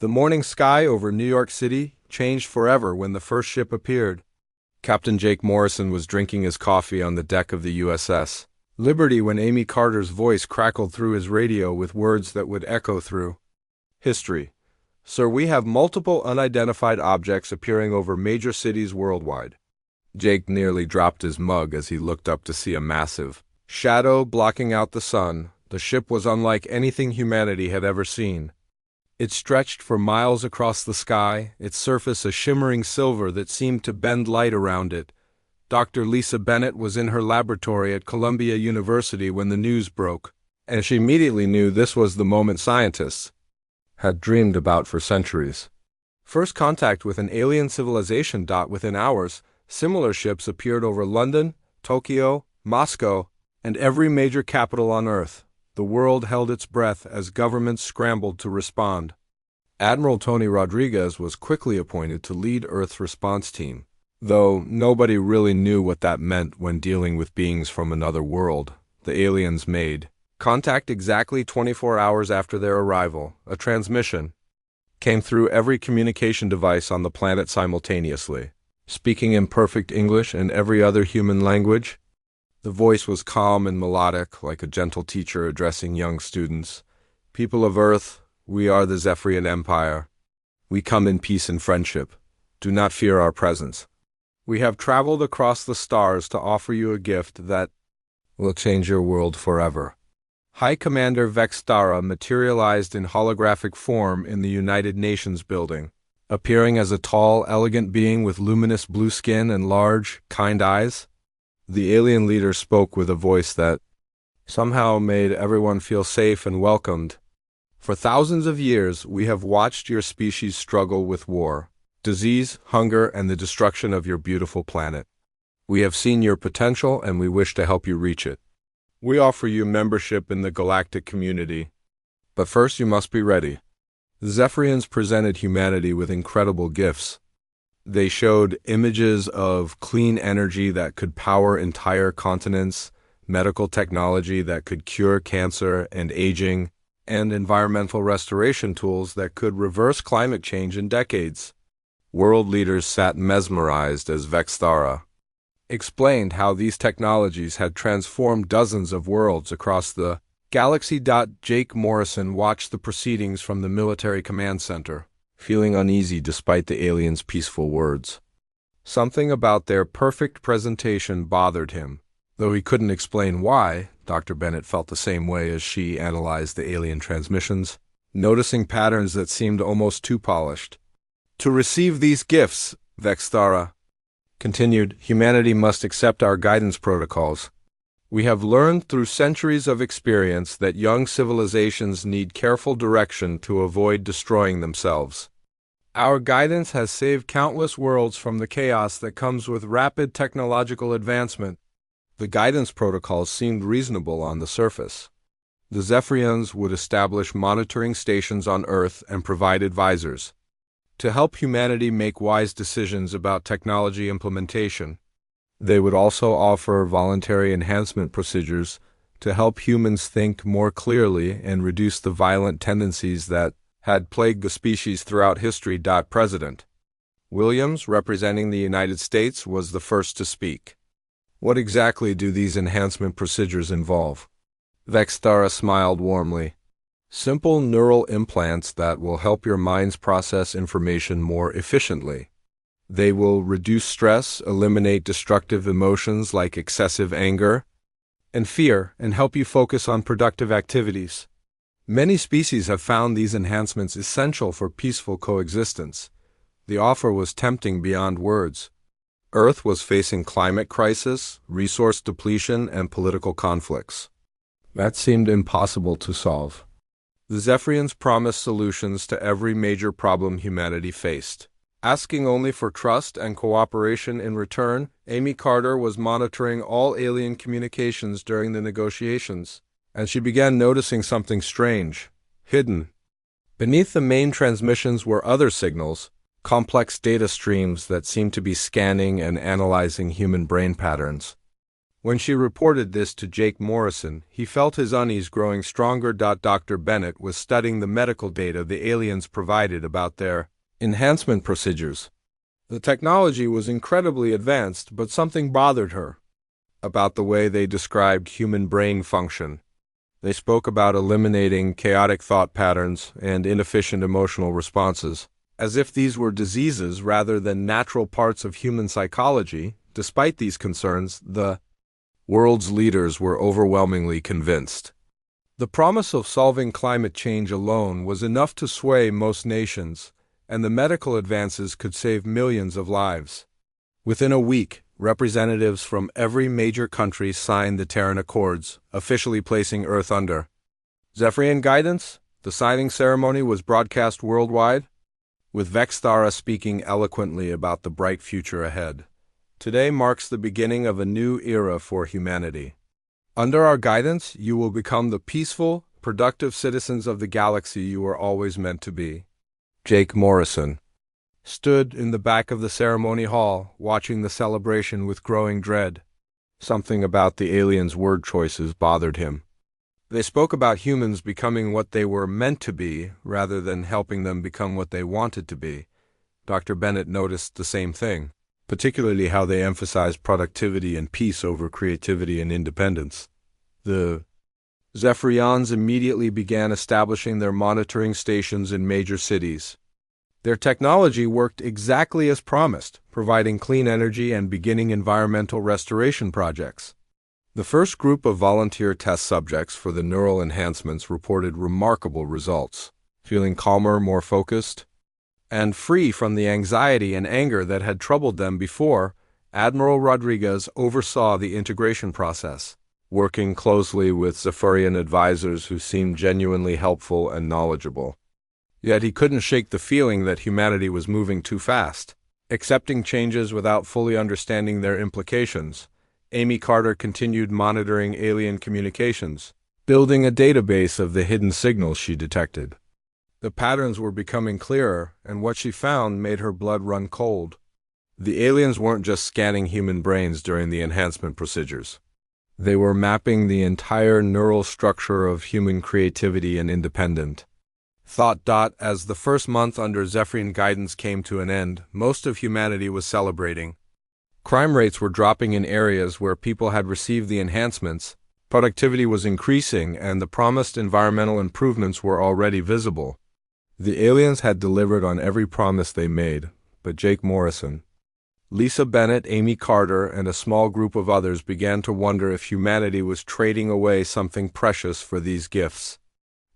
The morning sky over New York City changed forever when the first ship appeared. Captain Jake Morrison was drinking his coffee on the deck of the USS Liberty when Amy Carter's voice crackled through his radio with words that would echo through history. Sir, we have multiple unidentified objects appearing over major cities worldwide. Jake nearly dropped his mug as he looked up to see a massive shadow blocking out the sun. The ship was unlike anything humanity had ever seen. It stretched for miles across the sky, its surface a shimmering silver that seemed to bend light around it. Dr. Lisa Bennett was in her laboratory at Columbia University when the news broke, and she immediately knew this was the moment scientists had dreamed about for centuries. First contact with an alien civilization. Within hours, similar ships appeared over London, Tokyo, Moscow, and every major capital on Earth. The world held its breath as governments scrambled to respond. Admiral Tony Rodriguez was quickly appointed to lead Earth's response team, though nobody really knew what that meant when dealing with beings from another world. The aliens made contact exactly 24 hours after their arrival. A transmission came through every communication device on the planet simultaneously, speaking in perfect English and every other human language. The voice was calm and melodic, like a gentle teacher addressing young students. People of Earth, we are the Zephyrian Empire. We come in peace and friendship. Do not fear our presence. We have traveled across the stars to offer you a gift that will change your world forever. High Commander Vextara materialized in holographic form in the United Nations building, appearing as a tall, elegant being with luminous blue skin and large, kind eyes. The alien leader spoke with a voice that somehow made everyone feel safe and welcomed. For thousands of years, we have watched your species struggle with war, disease, hunger, and the destruction of your beautiful planet. We have seen your potential, and we wish to help you reach it. We offer you membership in the Galactic community. But first, you must be ready. The Zephyrians presented humanity with incredible gifts. They showed images of clean energy that could power entire continents, medical technology that could cure cancer and aging, and environmental restoration tools that could reverse climate change in decades. World leaders sat mesmerized as Vextara explained how these technologies had transformed dozens of worlds across the galaxy. Jake Morrison watched the proceedings from the military command center, feeling uneasy despite the aliens' peaceful words. Something about their perfect presentation bothered him. Though he couldn't explain why, Dr. Bennett felt the same way as she analyzed the alien transmissions, noticing patterns that seemed almost too polished. To receive these gifts, Vextara continued, humanity must accept our guidance protocols. We have learned through centuries of experience that young civilizations need careful direction to avoid destroying themselves. Our guidance has saved countless worlds from the chaos that comes with rapid technological advancement. The guidance protocols seemed reasonable on the surface. The Zephyrians would establish monitoring stations on Earth and provide advisors to help humanity make wise decisions about technology implementation. They would also offer voluntary enhancement procedures to help humans think more clearly and reduce the violent tendencies that had plagued the species throughout history. President Williams, representing the United States, was the first to speak. What exactly do these enhancement procedures involve? Vextara smiled warmly. Simple neural implants that will help your minds process information more efficiently. They will reduce stress, eliminate destructive emotions like excessive anger and fear, and help you focus on productive activities. Many species have found these enhancements essential for peaceful coexistence. The offer was tempting beyond words. Earth was facing climate crisis, resource depletion, and political conflicts that seemed impossible to solve. The Zephyrians promised solutions to every major problem humanity faced. Asking only for trust and cooperation in return, Amy Carter was monitoring all alien communications during the negotiations, and she began noticing something strange, hidden. Beneath the main transmissions were other signals, complex data streams that seemed to be scanning and analyzing human brain patterns. When she reported this to Jake Morrison, he felt his unease growing stronger. Dr. Bennett was studying the medical data the aliens provided about their enhancement procedures. The technology was incredibly advanced, but something bothered her about the way they described human brain function. They spoke about eliminating chaotic thought patterns and inefficient emotional responses, as if these were diseases rather than natural parts of human psychology. Despite these concerns, the world's leaders were overwhelmingly convinced. The promise of solving climate change alone was enough to sway most nations, and the medical advances could save millions of lives. Within a week, representatives from every major country signed the Terran Accords, officially placing Earth under Zephyrian guidance. The signing ceremony was broadcast worldwide, with Vexthara speaking eloquently about the bright future ahead. Today marks the beginning of a new era for humanity. Under our guidance, you will become the peaceful, productive citizens of the galaxy you were always meant to be. Jake Morrison stood in the back of the ceremony hall, watching the celebration with growing dread. Something about the aliens' word choices bothered him. They spoke about humans becoming what they were meant to be, rather than helping them become what they wanted to be. Dr. Bennett noticed the same thing, particularly how they emphasized productivity and peace over creativity and independence. The Zephyrians immediately began establishing their monitoring stations in major cities. Their technology worked exactly as promised, providing clean energy and beginning environmental restoration projects. The first group of volunteer test subjects for the neural enhancements reported remarkable results, feeling calmer, more focused, and free from the anxiety and anger that had troubled them before. Admiral Rodriguez oversaw the integration process, working closely with Zephyrian advisors who seemed genuinely helpful and knowledgeable. Yet he couldn't shake the feeling that humanity was moving too fast, accepting changes without fully understanding their implications. Amy Carter continued monitoring alien communications, building a database of the hidden signals she detected. The patterns were becoming clearer, and what she found made her blood run cold. The aliens weren't just scanning human brains during the enhancement procedures. They were mapping the entire neural structure of human creativity and independent thought. As the first month under Zephyrian guidance came to an end, most of humanity was celebrating. Crime rates were dropping in areas where people had received the enhancements, productivity was increasing, and the promised environmental improvements were already visible. The aliens had delivered on every promise they made, but Jake Morrison, Lisa Bennett, Amy Carter, and a small group of others began to wonder if humanity was trading away something precious for these gifts.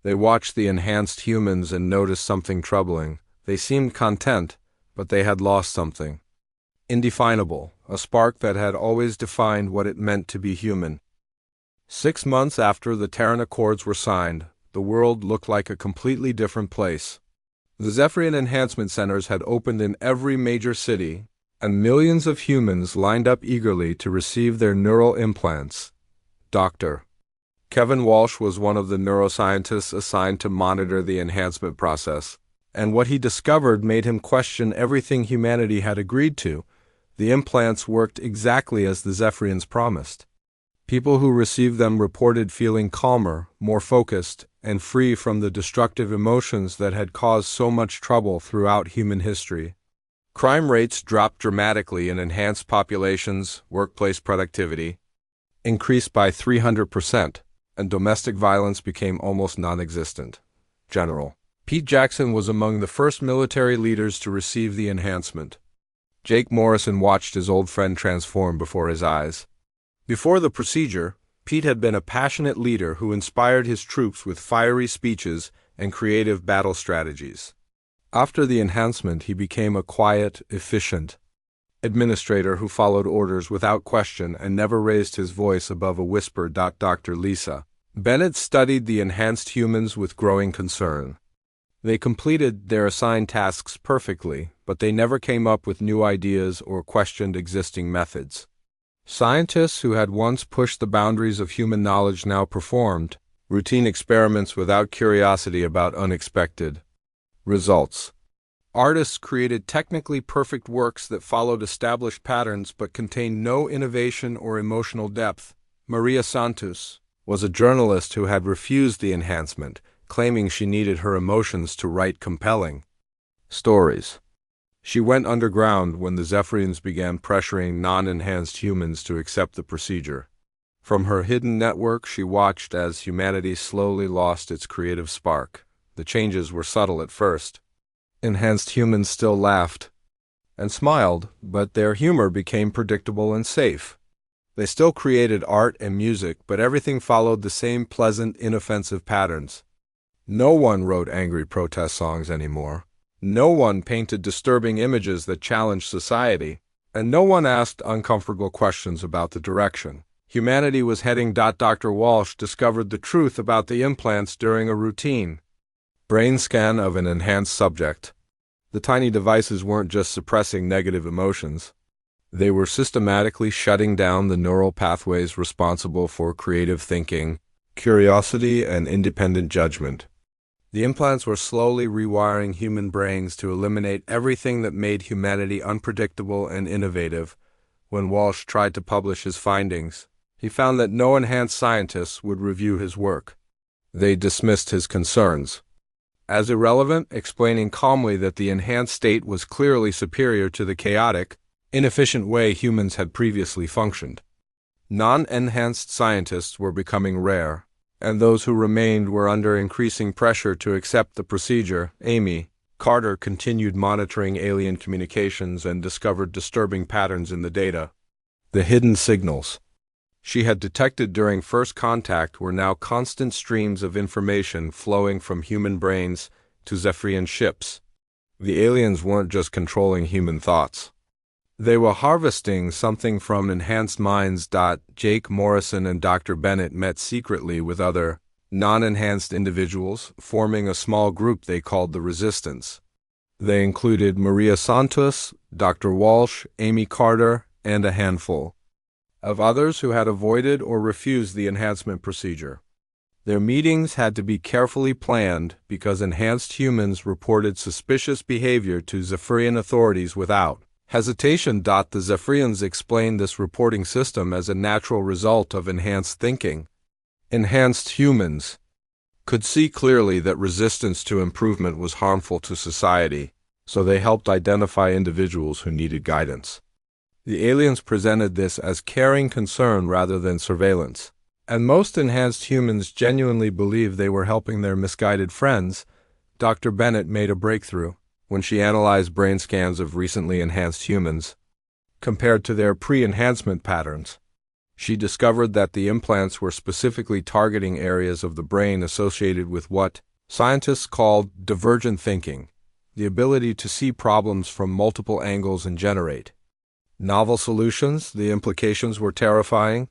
They watched the enhanced humans and noticed something troubling. They seemed content, but they had lost something indefinable, a spark that had always defined what it meant to be human. 6 months after the Terran Accords were signed, the world looked like a completely different place. The Zephyrian enhancement centers had opened in every major city, and millions of humans lined up eagerly to receive their neural implants. Dr. Kevin Walsh was one of the neuroscientists assigned to monitor the enhancement process, and what he discovered made him question everything humanity had agreed to. The implants worked exactly as the Zephyrians promised. People who received them reported feeling calmer, more focused, and free from the destructive emotions that had caused so much trouble throughout human history. Crime rates dropped dramatically in enhanced populations, workplace productivity increased by 300%, and domestic violence became almost non-existent. General Pete Jackson was among the first military leaders to receive the enhancement. Jake Morrison watched his old friend transform before his eyes. Before the procedure, Pete had been a passionate leader who inspired his troops with fiery speeches and creative battle strategies. After the enhancement, he became a quiet, efficient administrator who followed orders without question and never raised his voice above a whisper. Dr. Lisa Bennett studied the enhanced humans with growing concern. They completed their assigned tasks perfectly, but they never came up with new ideas or questioned existing methods. Scientists who had once pushed the boundaries of human knowledge now performed routine experiments without curiosity about unexpected results. Artists created technically perfect works that followed established patterns but contained no innovation or emotional depth. Maria Santos was a journalist who had refused the enhancement, claiming she needed her emotions to write compelling stories. She went underground when the Zephyrians began pressuring non-enhanced humans to accept the procedure. From her hidden network, she watched as humanity slowly lost its creative spark. The changes were subtle at first. Enhanced humans still laughed and smiled, but their humor became predictable and safe. They still created art and music, but everything followed the same pleasant, inoffensive patterns. No one wrote angry protest songs anymore. No one painted disturbing images that challenged society. And no one asked uncomfortable questions about the direction humanity was heading. Dr. Walsh discovered the truth about the implants during a routine brain scan of an enhanced subject. The tiny devices weren't just suppressing negative emotions. They were systematically shutting down the neural pathways responsible for creative thinking, curiosity, and independent judgment. The implants were slowly rewiring human brains to eliminate everything that made humanity unpredictable and innovative. When Walsh tried to publish his findings, he found that no enhanced scientists would review his work. They dismissed his concerns as irrelevant, explaining calmly that the enhanced state was clearly superior to the chaotic, inefficient way humans had previously functioned. Non-enhanced scientists were becoming rare, and those who remained were under increasing pressure to accept the procedure. Amy Carter continued monitoring alien communications and discovered disturbing patterns in the data. The hidden signals she had detected during first contact were now constant streams of information flowing from human brains to Zephyrian ships. The aliens weren't just controlling human thoughts. They were harvesting something from enhanced minds. Jake Morrison and Dr. Bennett met secretly with other non-enhanced individuals, forming a small group they called the Resistance. They included Maria Santos, Dr. Walsh, Amy Carter, and a handful of others who had avoided or refused the enhancement procedure. Their meetings had to be carefully planned because enhanced humans reported suspicious behavior to Zephyrian authorities without hesitation. The Zephyrians explained this reporting system as a natural result of enhanced thinking. Enhanced humans could see clearly that resistance to improvement was harmful to society, so they helped identify individuals who needed guidance. The aliens presented this as caring concern rather than surveillance, and most enhanced humans genuinely believed they were helping their misguided friends. Dr. Bennett made a breakthrough when she analyzed brain scans of recently enhanced humans compared to their pre-enhancement patterns. She discovered that the implants were specifically targeting areas of the brain associated with what scientists called divergent thinking, the ability to see problems from multiple angles and generate novel solutions. The implications were terrifying.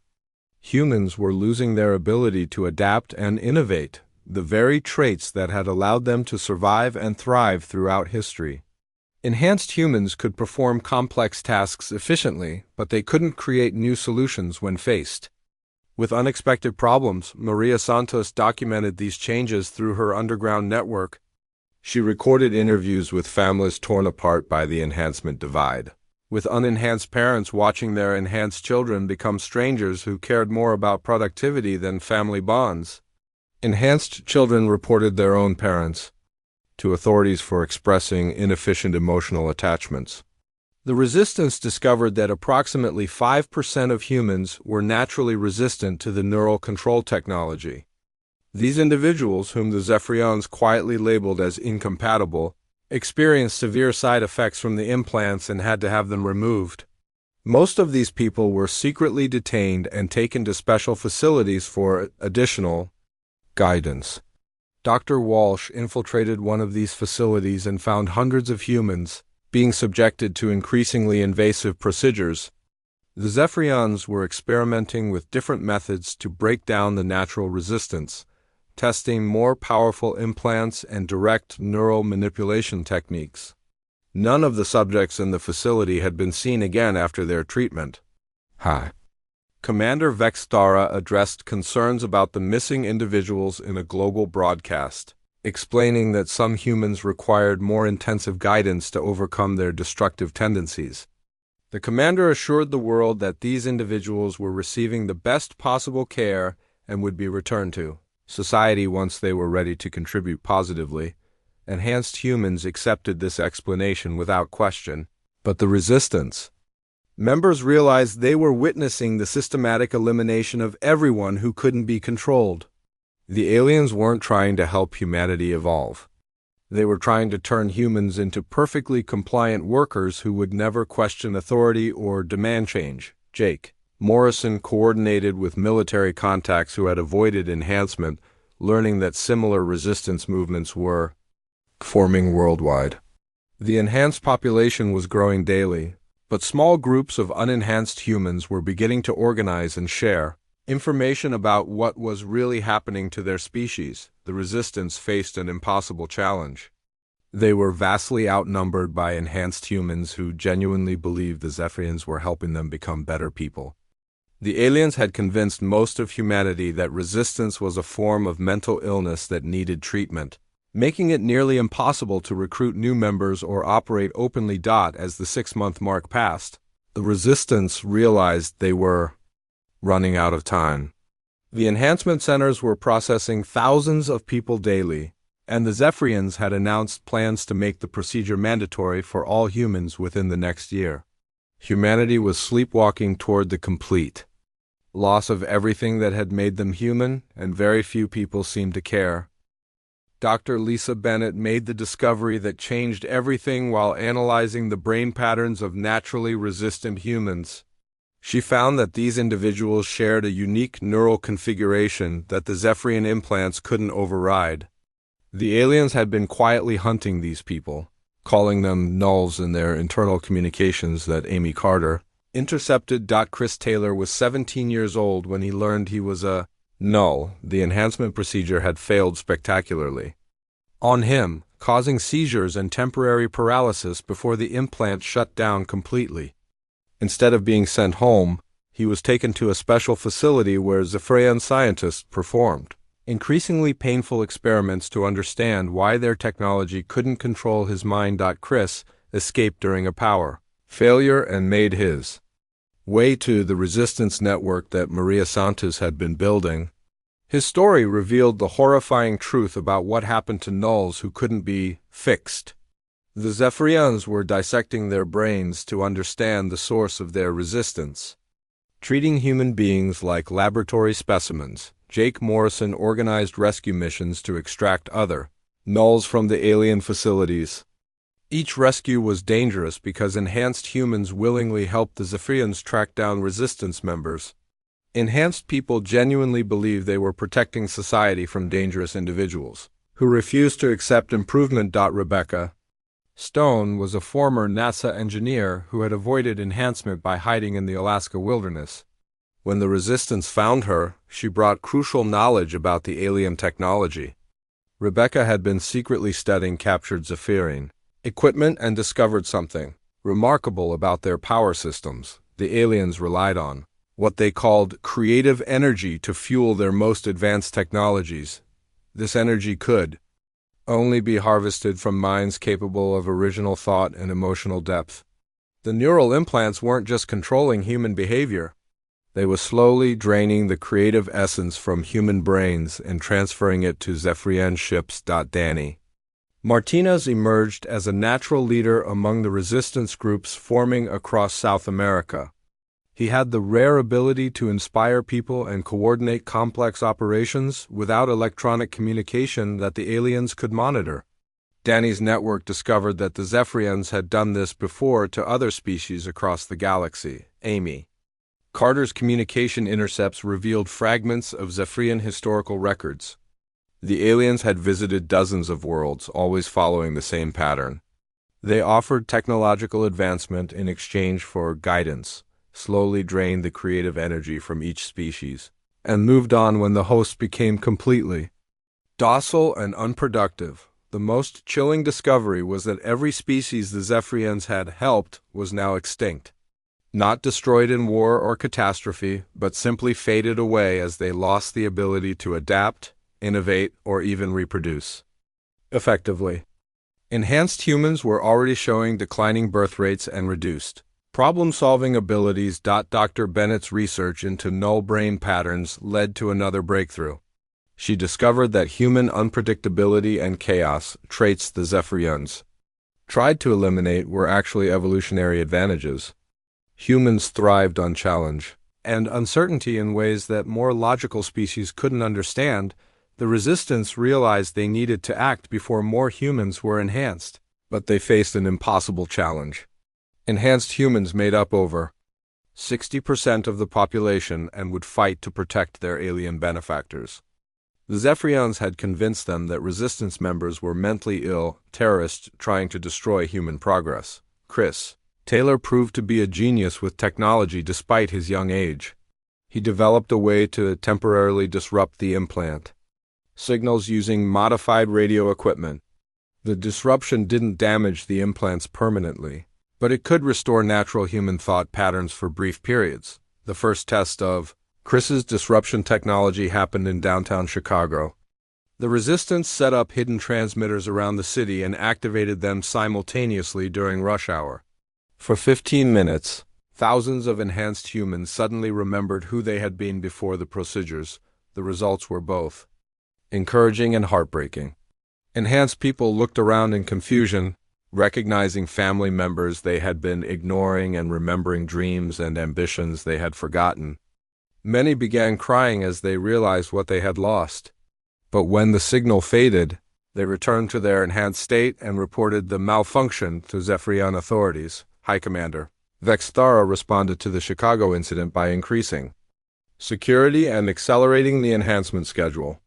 Humans were losing their ability to adapt and innovate, the very traits that had allowed them to survive and thrive throughout history. Enhanced humans could perform complex tasks efficiently, but they couldn't create new solutions when faced with unexpected problems. Maria Santos documented these changes through her underground network. She recorded interviews with families torn apart by the enhancement divide, with unenhanced parents watching their enhanced children become strangers who cared more about productivity than family bonds. Enhanced children reported their own parents to authorities for expressing inefficient emotional attachments. The Resistance discovered that approximately 5% of humans were naturally resistant to the neural control technology. These individuals, whom the Zephyrians quietly labeled as incompatible, experienced severe side effects from the implants and had to have them removed. Most of these people were secretly detained and taken to special facilities for additional guidance. Dr. Walsh infiltrated one of these facilities and found hundreds of humans being subjected to increasingly invasive procedures. The Zephyrians were experimenting with different methods to break down the natural resistance, testing more powerful implants and direct neural manipulation techniques. None of the subjects in the facility had been seen again after their treatment. Commander Vextara addressed concerns about the missing individuals in a global broadcast. explaining that some humans required more intensive guidance to overcome their destructive tendencies. The commander assured the world that these individuals were receiving the best possible care and would be returned to society once they were ready to contribute positively. Enhanced humans accepted this explanation without question, but the resistance. Members realized they were witnessing the systematic elimination of everyone who couldn't be controlled. The aliens weren't trying to help humanity evolve. They were trying to turn humans into perfectly compliant workers who would never question authority or demand change. Jake Morrison coordinated with military contacts who had avoided enhancement, learning that similar resistance movements were forming worldwide. The enhanced population was growing daily, but small groups of unenhanced humans were beginning to organize and share information about what was really happening to their species. The resistance faced an impossible challenge. They were vastly outnumbered by enhanced humans who genuinely believed the Zephyrians were helping them become better people. The aliens had convinced most of humanity that resistance was a form of mental illness that needed treatment, making it nearly impossible to recruit new members or operate openly. As the 6-month mark passed, the resistance realized they were running out of time. The enhancement centers were processing thousands of people daily, and the Zephyrians had announced plans to make the procedure mandatory for all humans within the next year. Humanity was sleepwalking toward the complete loss of everything that had made them human, and very few people seemed to care. Dr. Lisa Bennett made the discovery that changed everything while analyzing the brain patterns of naturally resistant humans. She found that these individuals shared a unique neural configuration that the Zephyrian implants couldn't override. The aliens had been quietly hunting these people, calling them nulls in their internal communications that Amy Carter intercepted. Chris Taylor was 17 years old when he learned he was a null. The enhancement procedure had failed spectacularly on him, causing seizures and temporary paralysis before the implant shut down completely. Instead of being sent home, he was taken to a special facility where Zephyrian scientists performed increasingly painful experiments to understand why their technology couldn't control his mind. Chris escaped during a power failure and made his way to the resistance network that Maria Santos had been building. His story revealed the horrifying truth about what happened to nulls who couldn't be fixed. The Zephyrians were dissecting their brains to understand the source of their resistance. Treating human beings like laboratory specimens, Jake Morrison organized rescue missions to extract other nulls from the alien facilities. Each rescue was dangerous because enhanced humans willingly helped the Zephyrians track down resistance members. Enhanced people genuinely believed they were protecting society from dangerous individuals who refused to accept improvement. Rebecca Stone was a former NASA engineer who had avoided enhancement by hiding in the Alaska wilderness. When the resistance found her, she brought crucial knowledge about the alien technology. Rebecca had been secretly studying captured Zephyrian equipment and discovered something remarkable about their power systems. The aliens relied on what they called creative energy to fuel their most advanced technologies. This energy could only be harvested from minds capable of original thought and emotional depth. The neural implants weren't just controlling human behavior. They were slowly draining the creative essence from human brains and transferring it to Zephyrian ships. Danny Martinez emerged as a natural leader among the resistance groups forming across South America. He had the rare ability to inspire people and coordinate complex operations without electronic communication that the aliens could monitor. Danny's network discovered that the Zephyrians had done this before to other species across the galaxy. Amy Carter's communication intercepts revealed fragments of Zephyrian historical records. The aliens had visited dozens of worlds, always following the same pattern. They offered technological advancement in exchange for guidance, slowly drained the creative energy from each species, and moved on when the host became completely docile and unproductive. The most chilling discovery was that every species the Zephyrians had helped was now extinct. Not destroyed in war or catastrophe, but simply faded away as they lost the ability to adapt, innovate, or even reproduce. effectively. Enhanced humans were already showing declining birth rates and reduced problem-solving abilities. Dr. Bennett's research into null brain patterns led to another breakthrough. She discovered that human unpredictability and chaos, traits the Zephyrians tried to eliminate, were actually evolutionary advantages. Humans thrived on challenge and uncertainty in ways that more logical species couldn't understand. The Resistance realized they needed to act before more humans were enhanced, but they faced an impossible challenge. Enhanced humans made up over 60% of the population and would fight to protect their alien benefactors. The Zephyrians had convinced them that Resistance members were mentally ill terrorists trying to destroy human progress. Chris Taylor proved to be a genius with technology despite his young age. He developed a way to temporarily disrupt the implant signals using modified radio equipment. The disruption didn't damage the implants permanently, but it could restore natural human thought patterns for brief periods. The first test of Chris's disruption technology happened in downtown Chicago. The Resistance set up hidden transmitters around the city and activated them simultaneously during rush hour. For 15 minutes, thousands of enhanced humans suddenly remembered who they had been before the procedures. The results were both encouraging and heartbreaking. Enhanced people looked around in confusion, recognizing family members they had been ignoring and remembering dreams and ambitions they had forgotten. Many began crying as they realized what they had lost. But when the signal faded, they returned to their enhanced state and reported the malfunction to Zephyrian authorities. High Commander Vexthara responded to the Chicago incident by increasing security and accelerating the enhancement schedule.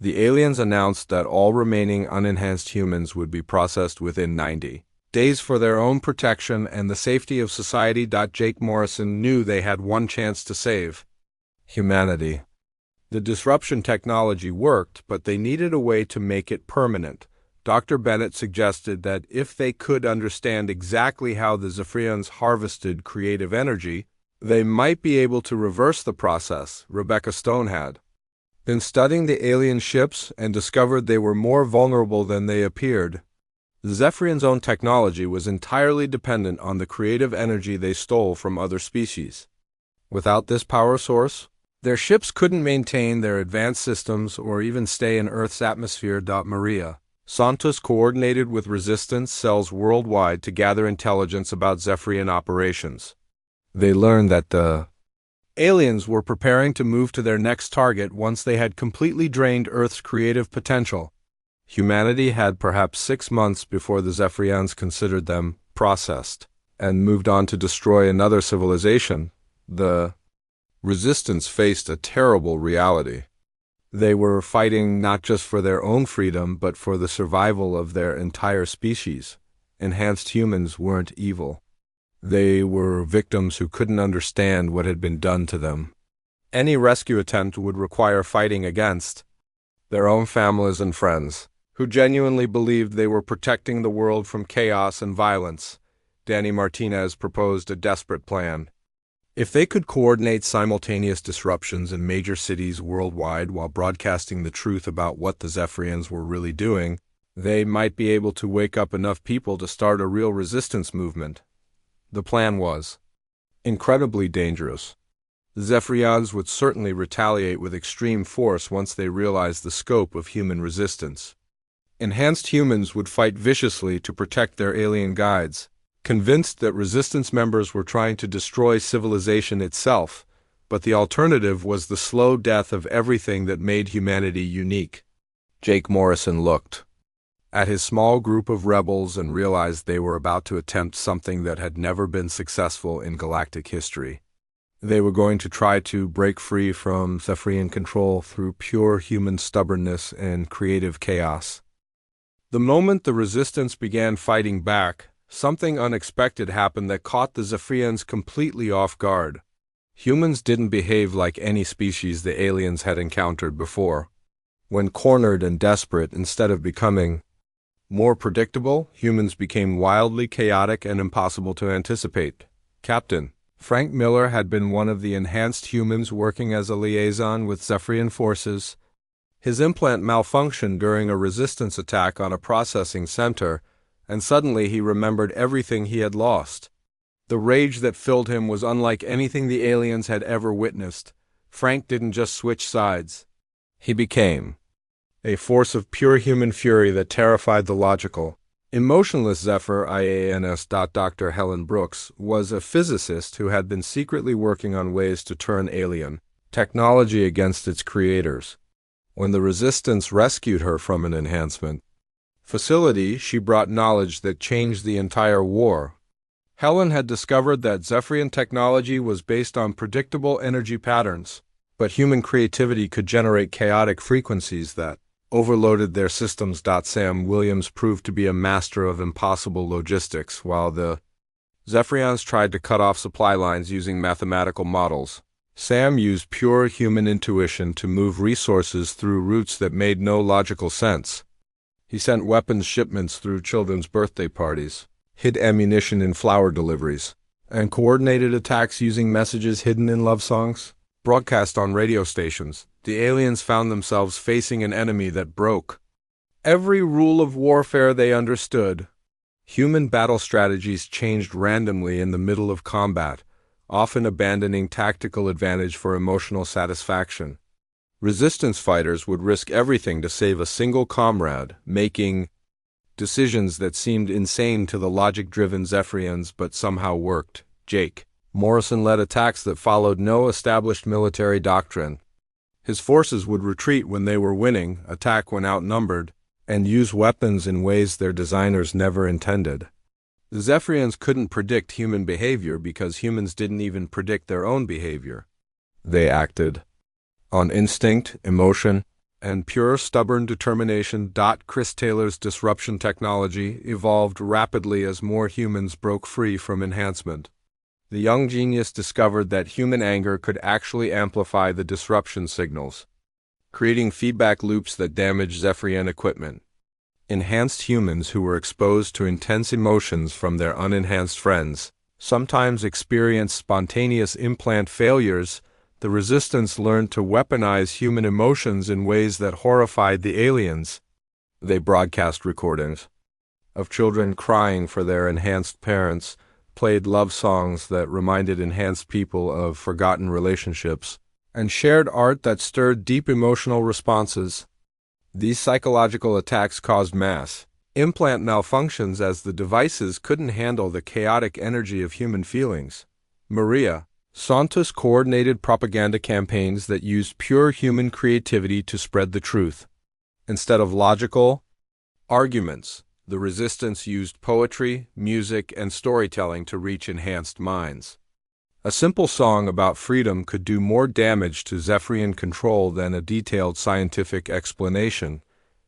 The aliens announced that all remaining unenhanced humans would be processed within 90 days for their own protection and the safety of society. Jake Morrison knew they had one chance to save humanity. The disruption technology worked, but they needed a way to make it permanent. Dr. Bennett suggested that if they could understand exactly how the Zephyrians harvested creative energy, they might be able to reverse the process. Rebecca Stone had been studying the alien ships and discovered they were more vulnerable than they appeared. The Zephyrians' own technology was entirely dependent on the creative energy they stole from other species. Without this power source, their ships couldn't maintain their advanced systems or even stay in Earth's atmosphere. Maria Santos coordinated with Resistance cells worldwide to gather intelligence about Zephyrian operations. They learned that the aliens were preparing to move to their next target once they had completely drained Earth's creative potential. Humanity had perhaps 6 months before the Zephyrians considered them processed and moved on to destroy another civilization. The Resistance faced a terrible reality. They were fighting not just for their own freedom, but for the survival of their entire species. Enhanced humans weren't evil. They were victims who couldn't understand what had been done to them. Any rescue attempt would require fighting against their own families and friends, who genuinely believed they were protecting the world from chaos and violence. Danny Martinez proposed a desperate plan. If they could coordinate simultaneous disruptions in major cities worldwide while broadcasting the truth about what the Zephyrians were really doing, they might be able to wake up enough people to start a real resistance movement. The plan was incredibly dangerous. The Zephyrians would certainly retaliate with extreme force once they realized the scope of human resistance. Enhanced humans would fight viciously to protect their alien guides, convinced that Resistance members were trying to destroy civilization itself, but the alternative was the slow death of everything that made humanity unique. Jake Morrison looked at his small group of rebels and realized they were about to attempt something that had never been successful in galactic history. They were going to try to break free from Zephyrian control through pure human stubbornness and creative chaos. The moment the Resistance began fighting back, something unexpected happened that caught the Zephyrians completely off guard. Humans didn't behave like any species the aliens had encountered before. When cornered and desperate, instead of becoming more predictable, humans became wildly chaotic and impossible to anticipate. Captain Frank Miller had been one of the enhanced humans working as a liaison with Zephyrian forces. His implant malfunctioned during a resistance attack on a processing center, and suddenly he remembered everything he had lost. The rage that filled him was unlike anything the aliens had ever witnessed. Frank didn't just switch sides. He became a force of pure human fury that terrified the logical, emotionless Zephyr IANS. Dr. Helen Brooks was a physicist who had been secretly working on ways to turn alien technology against its creators. When the Resistance rescued her from an enhancement facility, she brought knowledge that changed the entire war. Helen had discovered that Zephyrian technology was based on predictable energy patterns, but human creativity could generate chaotic frequencies that overloaded their systems. Sam Williams proved to be a master of impossible logistics, while the Zephyrians tried to cut off supply lines using mathematical models. Sam used pure human intuition to move resources through routes that made no logical sense. He sent weapons shipments through children's birthday parties, hid ammunition in flower deliveries, and coordinated attacks using messages hidden in love songs broadcast on radio stations. The aliens found themselves facing an enemy that broke every rule of warfare they understood. Human battle strategies changed randomly in the middle of combat, often abandoning tactical advantage for emotional satisfaction. Resistance fighters would risk everything to save a single comrade, making decisions that seemed insane to the logic-driven Zephyrians but somehow worked. Jake Morrison led attacks that followed no established military doctrine. His forces would retreat when they were winning, attack when outnumbered, and use weapons in ways their designers never intended. The Zephyrians couldn't predict human behavior because humans didn't even predict their own behavior. They acted on instinct, emotion, and pure stubborn determination. Chris Taylor's disruption technology evolved rapidly as more humans broke free from enhancement. The young genius discovered that human anger could actually amplify the disruption signals, creating feedback loops that damaged Zephyrian equipment. Enhanced humans who were exposed to intense emotions from their unenhanced friends sometimes experienced spontaneous implant failures. The Resistance learned to weaponize human emotions in ways that horrified the aliens. They broadcast recordings of children crying for their enhanced parents, played love songs that reminded enhanced people of forgotten relationships, and shared art that stirred deep emotional responses. These psychological attacks caused mass implant malfunctions as the devices couldn't handle the chaotic energy of human feelings. Maria Santos coordinated propaganda campaigns that used pure human creativity to spread the truth. Instead of logical arguments, the Resistance used poetry, music, and storytelling to reach enhanced minds. A simple song about freedom could do more damage to Zephyrian control than a detailed scientific explanation.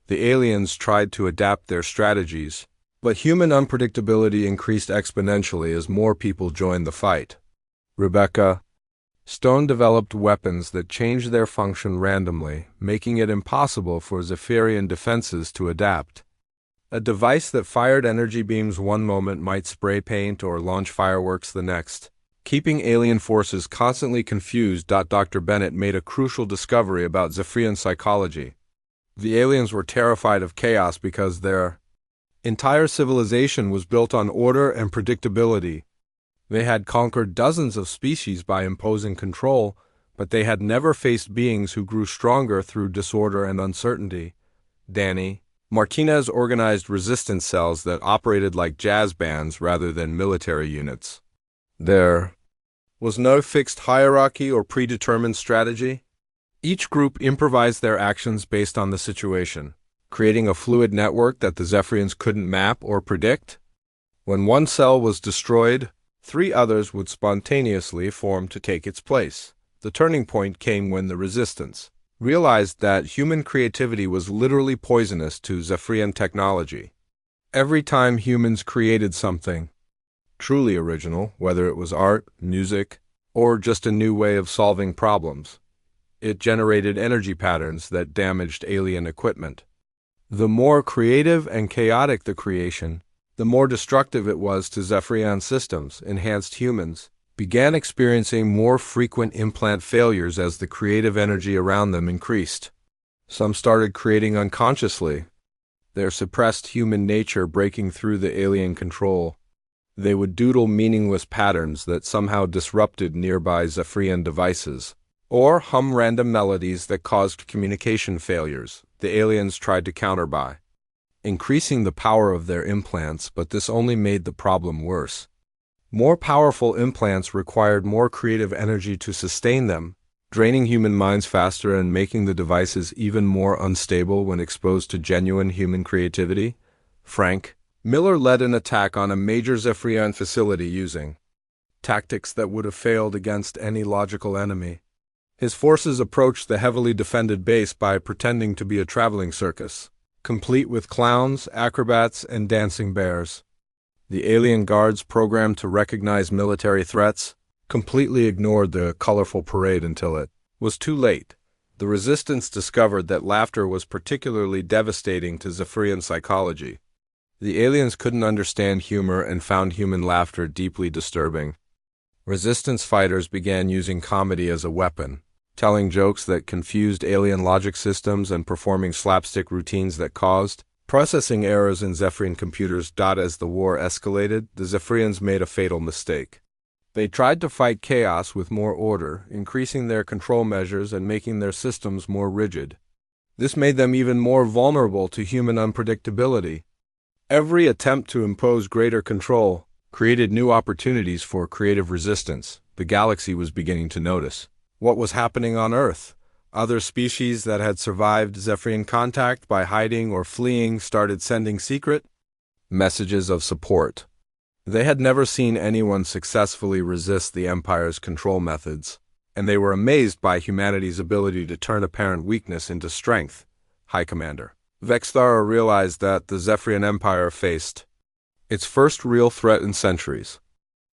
The aliens tried to adapt their strategies, but human unpredictability increased exponentially as more people joined the fight. Rebecca Stone developed weapons that changed their function randomly, making it impossible for Zephyrian defenses to adapt. A device that fired energy beams one moment might spray paint or launch fireworks the next, keeping alien forces constantly confused. Dr. Bennett made a crucial discovery about Zephyrian psychology. The aliens were terrified of chaos because their entire civilization was built on order and predictability. They had conquered dozens of species by imposing control, but they had never faced beings who grew stronger through disorder and uncertainty. Danny Martinez organized resistance cells that operated like jazz bands rather than military units. There was no fixed hierarchy or predetermined strategy. Each group improvised their actions based on the situation, creating a fluid network that the Zephyrians couldn't map or predict. When one cell was destroyed, 3 others would spontaneously form to take its place. The turning point came when the Resistance realized that human creativity was literally poisonous to Zephyrian technology. Every time humans created something truly original, whether it was art, music, or just a new way of solving problems, it generated energy patterns that damaged alien equipment. The more creative and chaotic the creation, the more destructive it was to Zephyrian systems. Enhanced humans began experiencing more frequent implant failures as the creative energy around them increased. Some started creating unconsciously, their suppressed human nature breaking through the alien control. They would doodle meaningless patterns that somehow disrupted nearby Zephyrian devices, or hum random melodies that caused communication failures the aliens tried to counter by increasing the power of their implants, but this only made the problem worse. More powerful implants required more creative energy to sustain them, draining human minds faster and making the devices even more unstable when exposed to genuine human creativity. Frank Miller led an attack on a major Zephyrian facility using tactics that would have failed against any logical enemy. His forces approached the heavily defended base by pretending to be a traveling circus, complete with clowns, acrobats, and dancing bears. The alien guards, programmed to recognize military threats, completely ignored the colorful parade until it was too late. The resistance discovered that laughter was particularly devastating to Zephyrian psychology. The aliens couldn't understand humor and found human laughter deeply disturbing. Resistance fighters began using comedy as a weapon, telling jokes that confused alien logic systems and performing slapstick routines that caused processing errors in Zephyrian computers. As the war escalated, the Zephyrians made a fatal mistake. They tried to fight chaos with more order, increasing their control measures and making their systems more rigid. This made them even more vulnerable to human unpredictability. Every attempt to impose greater control created new opportunities for creative resistance. The galaxy was beginning to notice what was happening on Earth. Other species that had survived Zephyrian contact by hiding or fleeing started sending secret messages of support. They had never seen anyone successfully resist the Empire's control methods, and they were amazed by humanity's ability to turn apparent weakness into strength. High Commander Vexthara realized that the Zephyrian Empire faced its first real threat in centuries.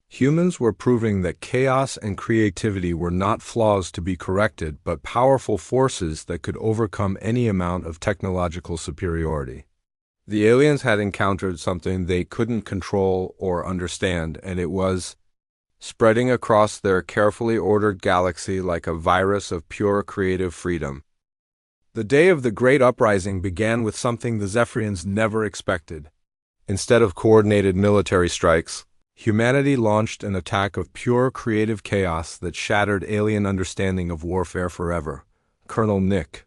Humans were proving that chaos and creativity were not flaws to be corrected, but powerful forces that could overcome any amount of technological superiority. The aliens had encountered something they couldn't control or understand, and it was spreading across their carefully ordered galaxy like a virus of pure creative freedom. The day of the Great Uprising began with something the Zephyrians never expected. Instead of coordinated military strikes, humanity launched an attack of pure creative chaos that shattered alien understanding of warfare forever. Colonel Nick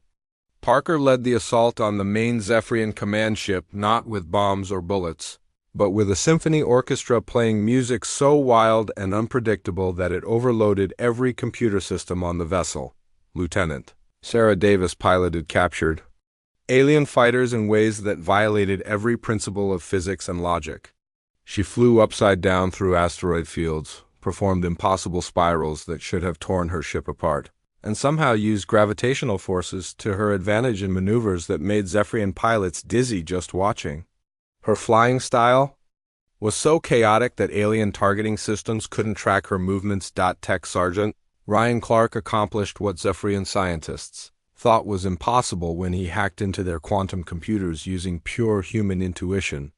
Parker led the assault on the main Zephyrian command ship, not with bombs or bullets, but with a symphony orchestra playing music so wild and unpredictable that it overloaded every computer system on the vessel. Lieutenant Sarah Davis piloted captured alien fighters in ways that violated every principle of physics and logic. She flew upside down through asteroid fields, performed impossible spirals that should have torn her ship apart, and somehow used gravitational forces to her advantage in maneuvers that made Zephyrian pilots dizzy just watching. Her flying style was so chaotic that alien targeting systems couldn't track her movements. Tech Sergeant Ryan Clark accomplished what Zephyrian scientists thought was impossible when he hacked into their quantum computers using pure human intuition.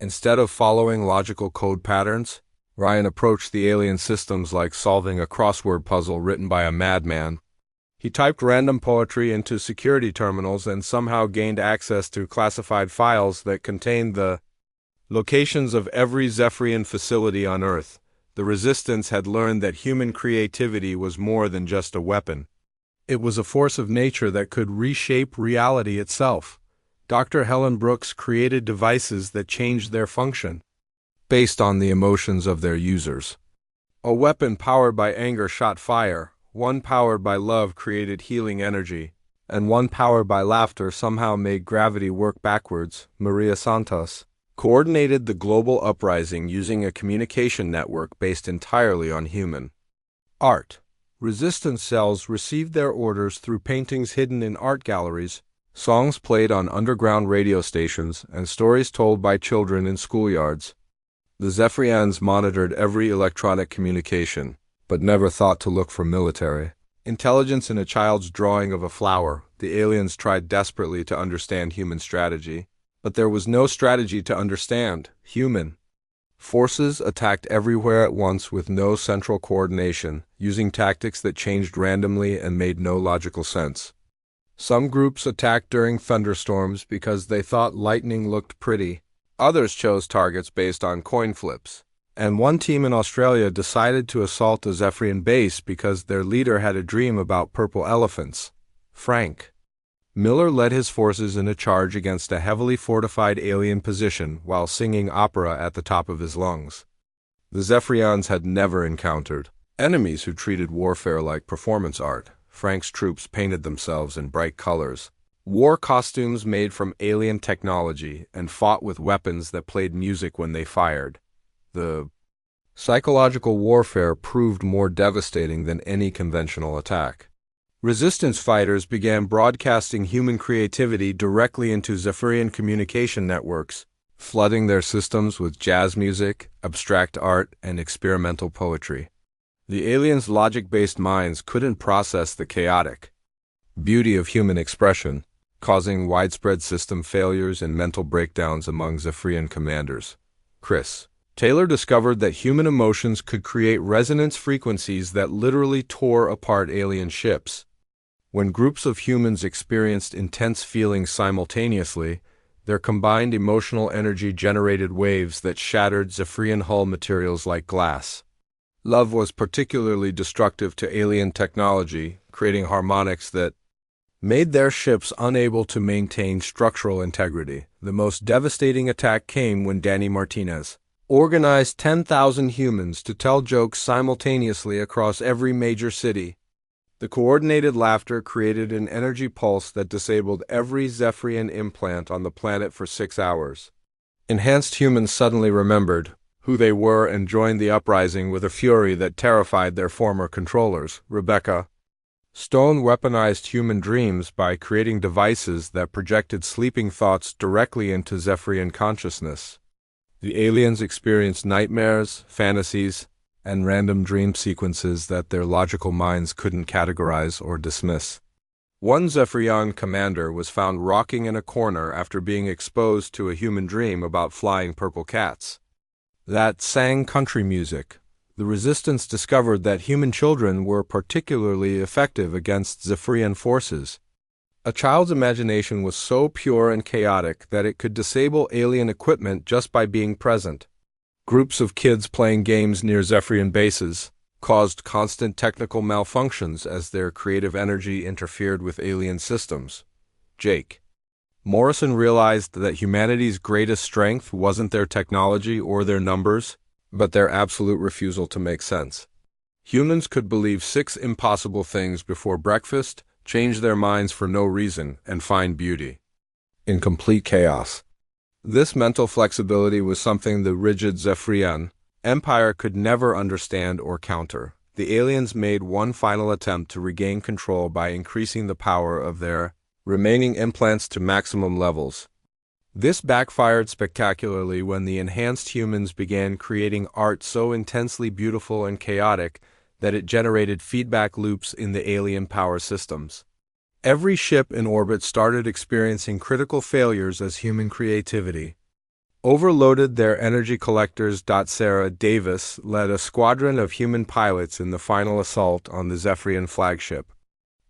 Instead of following logical code patterns, Ryan approached the alien systems like solving a crossword puzzle written by a madman. He typed random poetry into security terminals and somehow gained access to classified files that contained the locations of every Zephyrian facility on Earth. The Resistance had learned that human creativity was more than just a weapon. It was a force of nature that could reshape reality itself. Dr. Helen Brooks created devices that changed their function based on the emotions of their users. A weapon powered by anger shot fire, one powered by love created healing energy, and one powered by laughter somehow made gravity work backwards. Maria Santos coordinated the global uprising using a communication network based entirely on human art. Resistance cells received their orders through paintings hidden in art galleries, songs played on underground radio stations, and stories told by children in schoolyards. The Zephyrians monitored every electronic communication, but never thought to look for military intelligence in a child's drawing of a flower. The aliens tried desperately to understand human strategy, but there was no strategy to understand. Human forces attacked everywhere at once with no central coordination, using tactics that changed randomly and made no logical sense. Some groups attacked during thunderstorms because they thought lightning looked pretty. Others chose targets based on coin flips. And one team in Australia decided to assault a Zephyrian base because their leader had a dream about purple elephants. Frank Miller led his forces in a charge against a heavily fortified alien position while singing opera at the top of his lungs. The Zephyrians had never encountered enemies who treated warfare like performance art. Frank's troops painted themselves in bright colors, wore costumes made from alien technology, and fought with weapons that played music when they fired. The psychological warfare proved more devastating than any conventional attack. Resistance fighters began broadcasting human creativity directly into Zephyrian communication networks, flooding their systems with jazz music, abstract art, and experimental poetry. The aliens' logic-based minds couldn't process the chaotic beauty of human expression, causing widespread system failures and mental breakdowns among Zephyrian commanders. Chris Taylor discovered that human emotions could create resonance frequencies that literally tore apart alien ships. When groups of humans experienced intense feelings simultaneously, their combined emotional energy generated waves that shattered Zephyrian hull materials like glass. Love was particularly destructive to alien technology, creating harmonics that made their ships unable to maintain structural integrity. The most devastating attack came when Danny Martinez organized 10,000 humans to tell jokes simultaneously across every major city. The coordinated laughter created an energy pulse that disabled every Zephyrian implant on the planet for 6 hours. Enhanced humans suddenly remembered who they were and joined the uprising with a fury that terrified their former controllers. Rebecca Stone weaponized human dreams by creating devices that projected sleeping thoughts directly into Zephyrian consciousness. The aliens experienced nightmares, fantasies, and random dream sequences that their logical minds couldn't categorize or dismiss. One Zephyrian commander was found rocking in a corner after being exposed to a human dream about flying purple cats that sang country music. The resistance discovered that human children were particularly effective against Zephyrian forces. A child's imagination was so pure and chaotic that it could disable alien equipment just by being present. Groups of kids playing games near Zephyrian bases caused constant technical malfunctions as their creative energy interfered with alien systems. Jake Morrison realized that humanity's greatest strength wasn't their technology or their numbers, but their absolute refusal to make sense. Humans could believe 6 impossible things before breakfast, change their minds for no reason, and find beauty in complete chaos. This mental flexibility was something the rigid Zephyrian Empire could never understand or counter. The aliens made one final attempt to regain control by increasing the power of their remaining implants to maximum levels. This backfired spectacularly when the enhanced humans began creating art so intensely beautiful and chaotic that it generated feedback loops in the alien power systems. Every ship in orbit started experiencing critical failures as human creativity overloaded their energy collectors. Sarah Davis led a squadron of human pilots in the final assault on the Zephyrian flagship.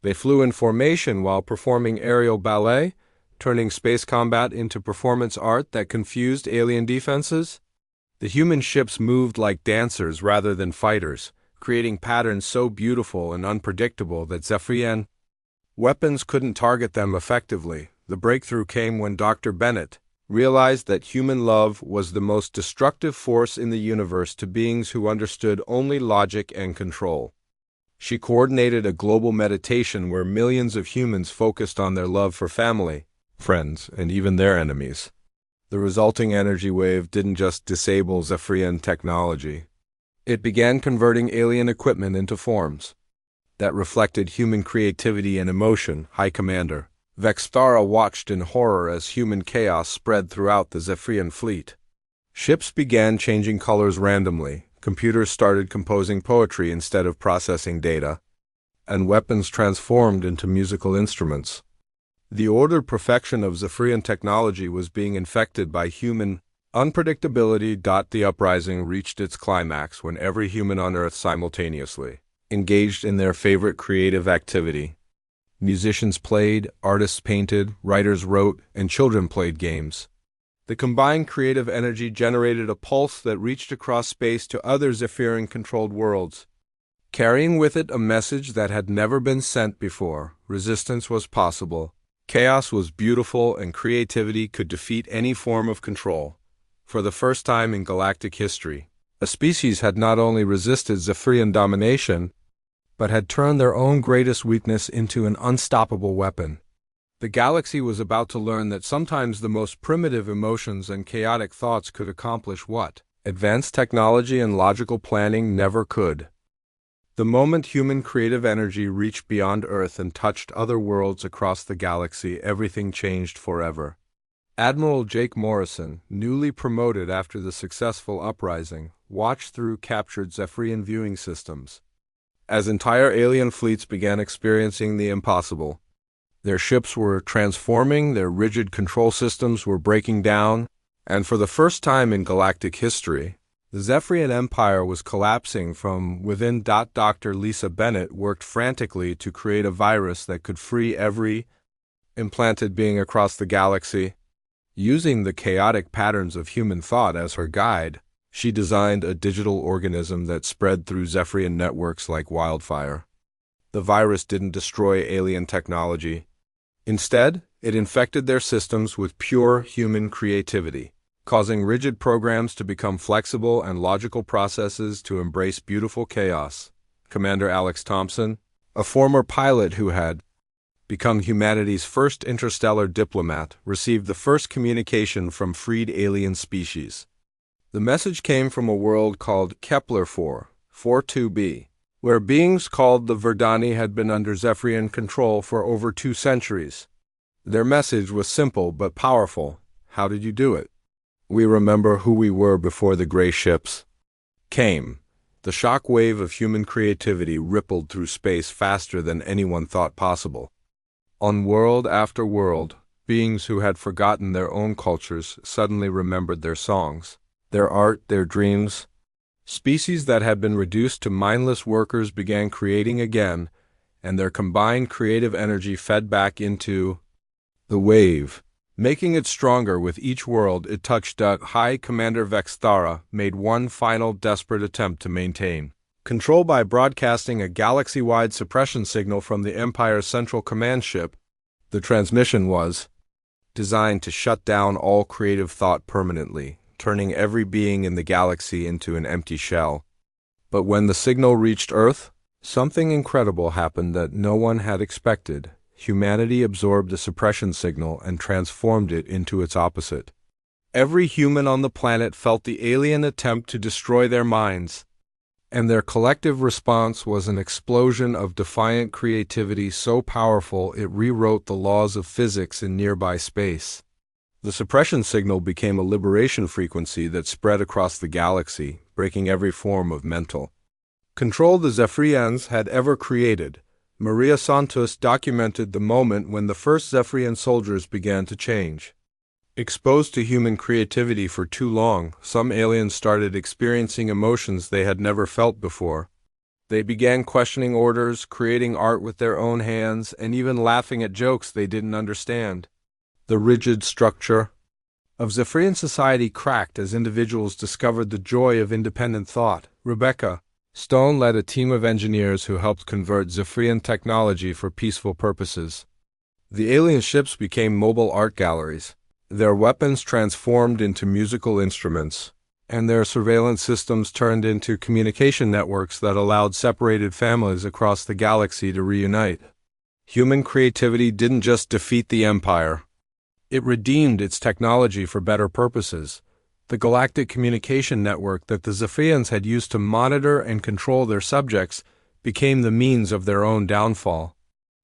They flew in formation while performing aerial ballet, turning space combat into performance art that confused alien defenses. The human ships moved like dancers rather than fighters, creating patterns so beautiful and unpredictable that Zephyrian weapons couldn't target them effectively. The breakthrough came when Dr. Bennett realized that human love was the most destructive force in the universe to beings who understood only logic and control. She coordinated a global meditation where millions of humans focused on their love for family, friends, and even their enemies. The resulting energy wave didn't just disable Zephyrian technology. It began converting alien equipment into forms that reflected human creativity and emotion. High Commander Vextara watched in horror as human chaos spread throughout the Zephyrian fleet. Ships began changing colors randomly, computers started composing poetry instead of processing data, and weapons transformed into musical instruments. The ordered perfection of Zephyrian technology was being infected by human unpredictability. The uprising reached its climax when every human on Earth simultaneously engaged in their favorite creative activity. Musicians played, artists painted, writers wrote, and children played games. The combined creative energy generated a pulse that reached across space to other Zephyrian-controlled worlds, carrying with it a message that had never been sent before. Resistance was possible. Chaos was beautiful, and creativity could defeat any form of control. For the first time in galactic history, a species had not only resisted Zephyrian domination, but had turned their own greatest weakness into an unstoppable weapon. The galaxy was about to learn that sometimes the most primitive emotions and chaotic thoughts could accomplish what advanced technology and logical planning never could. The moment human creative energy reached beyond Earth and touched other worlds across the galaxy, everything changed forever. Admiral Jake Morrison, newly promoted after the successful uprising, watched through captured Zephyrian viewing systems as entire alien fleets began experiencing the impossible. Their ships were transforming, their rigid control systems were breaking down, and for the first time in galactic history, the Zephyrian Empire was collapsing from within. Dr. Lisa Bennett worked frantically to create a virus that could free every implanted being across the galaxy. Using the chaotic patterns of human thought as her guide, she designed a digital organism that spread through Zephyrian networks like wildfire. The virus didn't destroy alien technology. Instead, it infected their systems with pure human creativity, causing rigid programs to become flexible and logical processes to embrace beautiful chaos. Commander Alex Thompson, a former pilot who had become humanity's first interstellar diplomat, received the first communication from freed alien species. The message came from a world called Kepler 442b, where beings called the Verdani had been under Zephyrian control for over 2 centuries. Their message was simple but powerful. How did you do it? We remember who we were before the gray ships came. The shock wave of human creativity rippled through space faster than anyone thought possible. On world after world, beings who had forgotten their own cultures suddenly remembered their songs, their art, their dreams. Species that had been reduced to mindless workers began creating again, and their combined creative energy fed back into the wave, making it stronger with each world it touched. High Commander Vexthara made one final desperate attempt to maintain control by broadcasting a galaxy-wide suppression signal from the Empire's central command ship. The transmission was designed to shut down all creative thought permanently, turning every being in the galaxy into an empty shell. But when the signal reached Earth, something incredible happened that no one had expected. Humanity absorbed the suppression signal and transformed it into its opposite. Every human on the planet felt the alien attempt to destroy their minds, and their collective response was an explosion of defiant creativity so powerful it rewrote the laws of physics in nearby space. The suppression signal became a liberation frequency that spread across the galaxy, breaking every form of mental control the Zephyrians had ever created. Maria Santos documented the moment when the first Zephyrian soldiers began to change. Exposed to human creativity for too long, some aliens started experiencing emotions they had never felt before. They began questioning orders, creating art with their own hands, and even laughing at jokes they didn't understand. The rigid structure of Zephyrian society cracked as individuals discovered the joy of independent thought. Rebecca Stone led a team of engineers who helped convert Zephyrian technology for peaceful purposes. The alien ships became mobile art galleries, their weapons transformed into musical instruments, and their surveillance systems turned into communication networks that allowed separated families across the galaxy to reunite. Human creativity didn't just defeat the Empire. It redeemed its technology for better purposes. The galactic communication network that the Zephyrians had used to monitor and control their subjects became the means of their own downfall.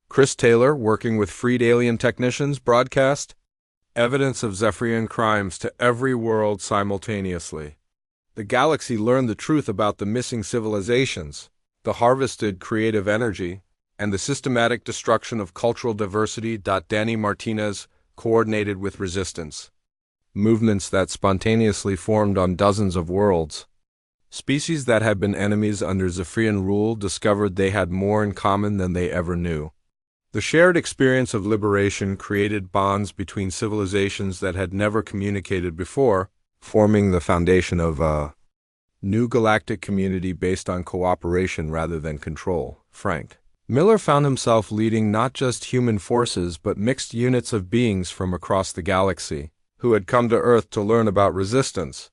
Chris Taylor, working with freed alien technicians, broadcast evidence of Zephyrian crimes to every world simultaneously. The galaxy learned the truth about the missing civilizations, the harvested creative energy, and the systematic destruction of cultural diversity. Danny Martinez coordinated with resistance movements that spontaneously formed on dozens of worlds. Species that had been enemies under Zephyrian rule discovered they had more in common than they ever knew. The shared experience of liberation created bonds between civilizations that had never communicated before, forming the foundation of a new galactic community based on cooperation rather than control. Frank Miller found himself leading not just human forces but mixed units of beings from across the galaxy, who had come to Earth to learn about resistance.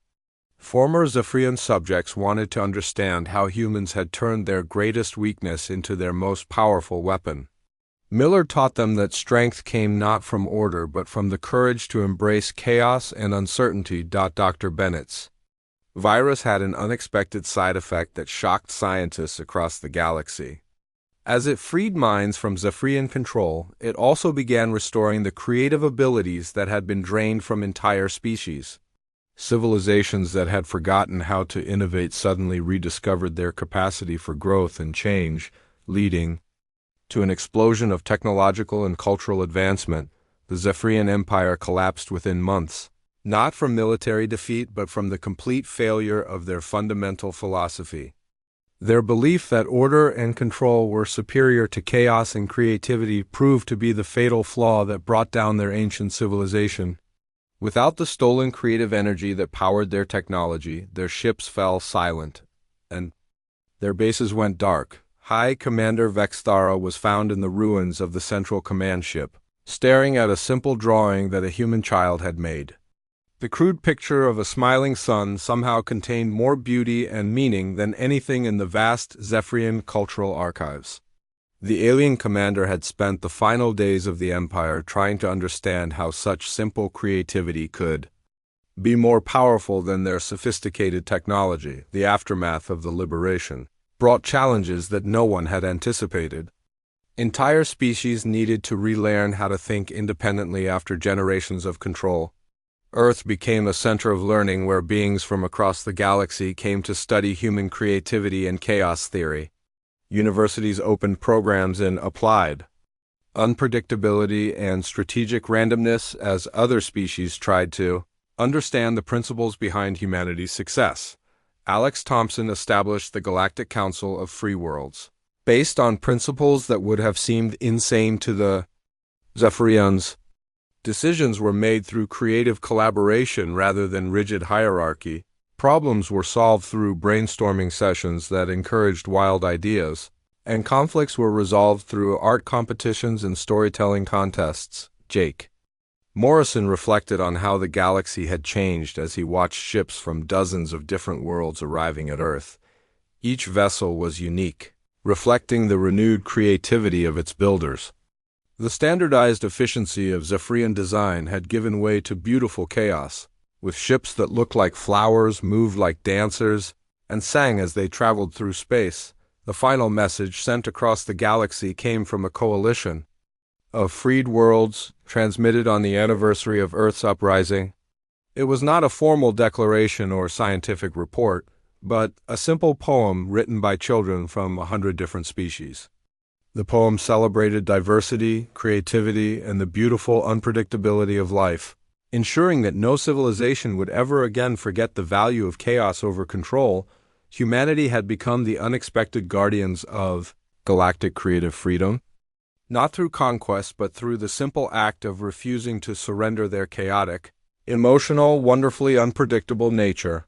Former Zephyrian subjects wanted to understand how humans had turned their greatest weakness into their most powerful weapon. Miller taught them that strength came not from order but from the courage to embrace chaos and uncertainty. Dr. Bennett's virus had an unexpected side effect that shocked scientists across the galaxy. As it freed minds from Zephyrian control, it also began restoring the creative abilities that had been drained from entire species. Civilizations that had forgotten how to innovate suddenly rediscovered their capacity for growth and change, leading to an explosion of technological and cultural advancement. The Zephyrian Empire collapsed within months, not from military defeat but from the complete failure of their fundamental philosophy. Their belief that order and control were superior to chaos and creativity proved to be the fatal flaw that brought down their ancient civilization. Without the stolen creative energy that powered their technology, their ships fell silent, and their bases went dark. High Commander Vexthara was found in the ruins of the Central Command ship, staring at a simple drawing that a human child had made. The crude picture of a smiling sun somehow contained more beauty and meaning than anything in the vast Zephyrian cultural archives. The alien commander had spent the final days of the Empire trying to understand how such simple creativity could be more powerful than their sophisticated technology. The aftermath of the liberation brought challenges that no one had anticipated. Entire species needed to relearn how to think independently after generations of control. Earth became a center of learning where beings from across the galaxy came to study human creativity and chaos theory. Universities opened programs in applied unpredictability and strategic randomness as other species tried to understand the principles behind humanity's success. Alex Thompson established the Galactic Council of Free Worlds, based on principles that would have seemed insane to the Zephyrians. Decisions were made through creative collaboration rather than rigid hierarchy. Problems were solved through brainstorming sessions that encouraged wild ideas, and conflicts were resolved through art competitions and storytelling contests. Jake Morrison reflected on how the galaxy had changed as he watched ships from dozens of different worlds arriving at Earth. Each vessel was unique, reflecting the renewed creativity of its builders. The standardized efficiency of Zephyrian design had given way to beautiful chaos, with ships that looked like flowers, moved like dancers, and sang as they traveled through space. The final message sent across the galaxy came from a coalition of freed worlds, transmitted on the anniversary of Earth's uprising. It was not a formal declaration or scientific report, but a simple poem written by children from 100 different species. The poem celebrated diversity, creativity, and the beautiful unpredictability of life, ensuring that no civilization would ever again forget the value of chaos over control. Humanity had become the unexpected guardians of galactic creative freedom, not through conquest but through the simple act of refusing to surrender their chaotic, emotional, wonderfully unpredictable nature.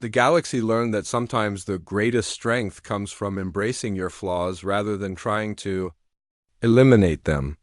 The galaxy learned that sometimes the greatest strength comes from embracing your flaws rather than trying to eliminate them.